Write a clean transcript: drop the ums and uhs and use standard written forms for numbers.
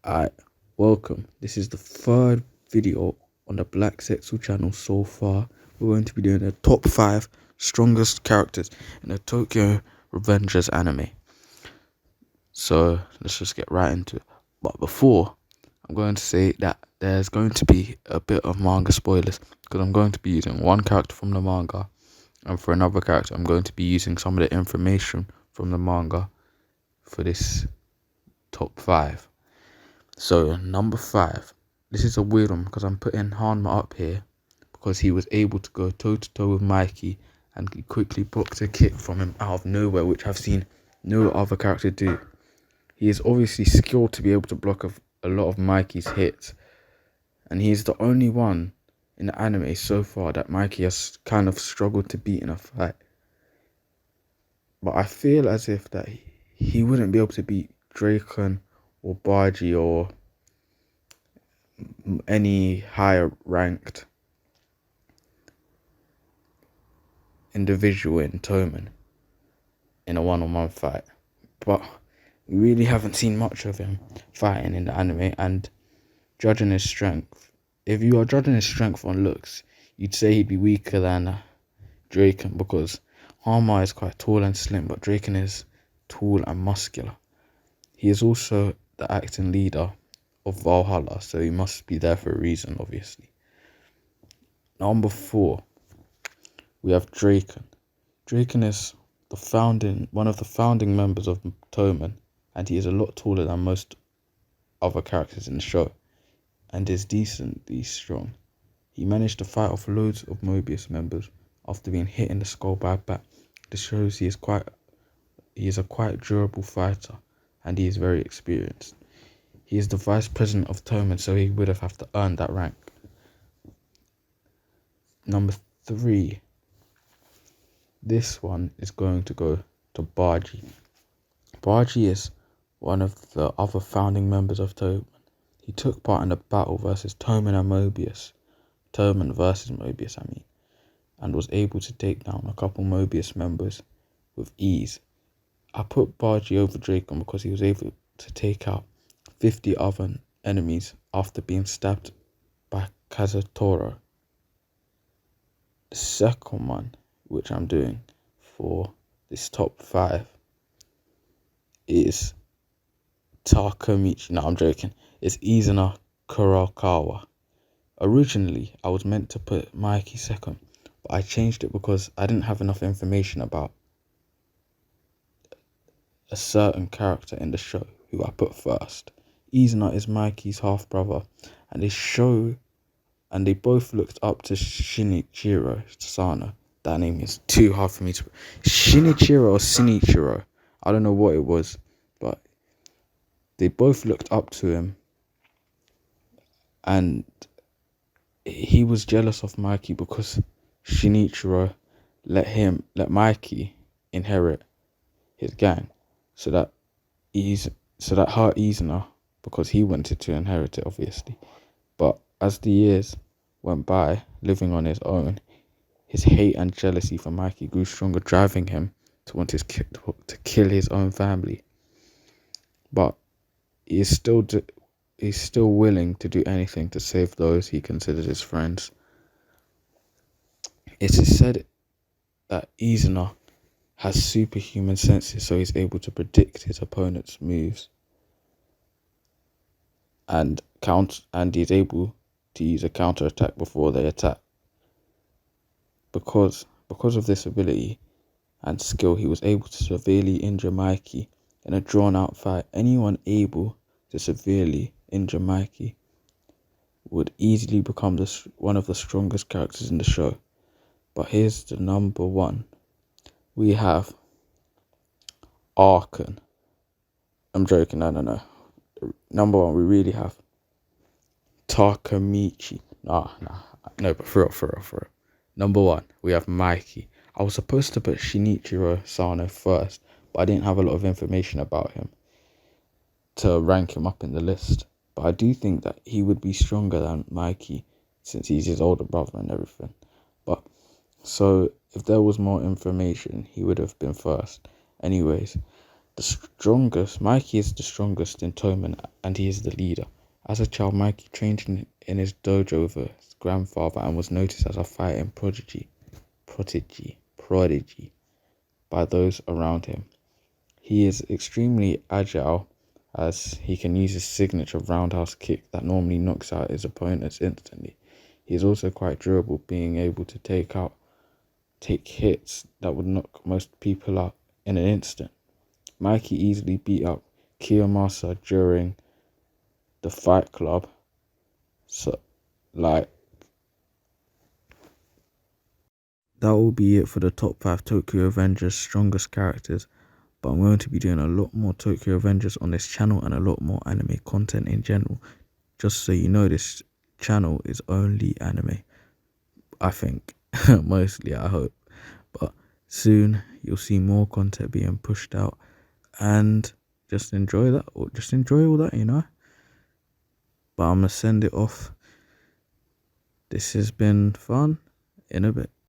Alright, welcome. This is the third video on the Black Setsu channel so far. We're going to be doing the top 5 strongest characters in the Tokyo Revengers anime. So let's just get right into it. But before, I'm going to say that there's going to be a bit of manga spoilers because I'm going to be using one character from the manga, and for another character I'm going to be using some of the information from the manga for this top 5. So number 5, this is a weird one because I'm putting Hanma up here because he was able to go toe to toe with Mikey and he quickly blocked a kick from him out of nowhere, which I've seen no other character do. He is obviously skilled to be able to block a lot of Mikey's hits, and he's the only one in the anime so far that Mikey has kind of struggled to beat in a fight. But I feel as if that he wouldn't be able to beat Draken or Baji or any higher ranked individual in Toman in a one-on-one fight. But we really haven't seen much of him fighting in the anime, and judging his strength, if you are judging his strength on looks, you'd say he'd be weaker than Draken because Hanma is quite tall and slim, but Draken is tall and muscular. He is also the acting leader of Valhalla, so he must be there for a reason, obviously. Number 4, we have Draken. Draken is one of the founding members of Toman, and he is a lot taller than most other characters in the show, and is decently strong. He managed to fight off loads of Mobius members after being hit in the skull by a bat. This shows he is a quite durable fighter, and he is very experienced. He is the vice president of Toman, so he would have to earn that rank. Number 3, this one is going to go to Baji. Baji is one of the other founding members of Toman. He took part in a battle versus Toman and Mobius. Toman versus Mobius, and was able to take down a couple Mobius members with ease. I put Baji over Draken because he was able to take out 50 other enemies after being stabbed by Kazutoro. The second one, which I'm doing for this top 5, is Takemichi. No, I'm joking. It's Izuna Kurakawa. Originally, I was meant to put Mikey second, but I changed it because I didn't have enough information about a certain character in the show who I put first. Izuna is Mikey's half brother, and they both looked up to Shinichiro Sano. That name is too hard for me to. Shinichiro or Shinichiro, I don't know what it was, but they both looked up to him, and he was jealous of Mikey because Shinichiro let Mikey inherit his gang, so that hurt Izuna because he wanted to inherit it, obviously. But as the years went by, living on his own, his hate and jealousy for Mikey grew stronger, driving him to want to kill his own family. But he's still willing to do anything to save those he considers his friends. It is said that Izuna has superhuman senses, so he's able to predict his opponent's moves and he's able to use a counter attack before they attack. Because of this ability and skill, he was able to severely injure Mikey in a drawn out fight. Anyone able to severely injure Mikey would easily become one of the strongest characters in the show. But here's the number 1. We have Arkan. I'm joking, I don't know. Number 1, we really have Takemichi. No, but for real. Number 1, we have Mikey. I was supposed to put Shinichiro Sano first, but I didn't have a lot of information about him to rank him up in the list. But I do think that he would be stronger than Mikey since he's his older brother and everything. But so if there was more information, he would have been first. Anyways, Mikey is the strongest in Toman, and he is the leader. As a child, Mikey trained in his dojo with his grandfather and was noticed as a fighting prodigy by those around him. He is extremely agile, as he can use his signature roundhouse kick that normally knocks out his opponents instantly. He is also quite durable, being able to take hits that would knock most people out in an instant. Mikey easily beat up Kiyomasa during the Fight Club. So, that will be it for the top 5 Tokyo Revengers strongest characters. But I'm going to be doing a lot more Tokyo Revengers on this channel and a lot more anime content in general. Just so you know, this channel is only anime. I think. Mostly, I hope. But soon you'll see more content being pushed out. And just enjoy that. Or just enjoy all that, But I'm going to send it off. This has been fun. In a bit.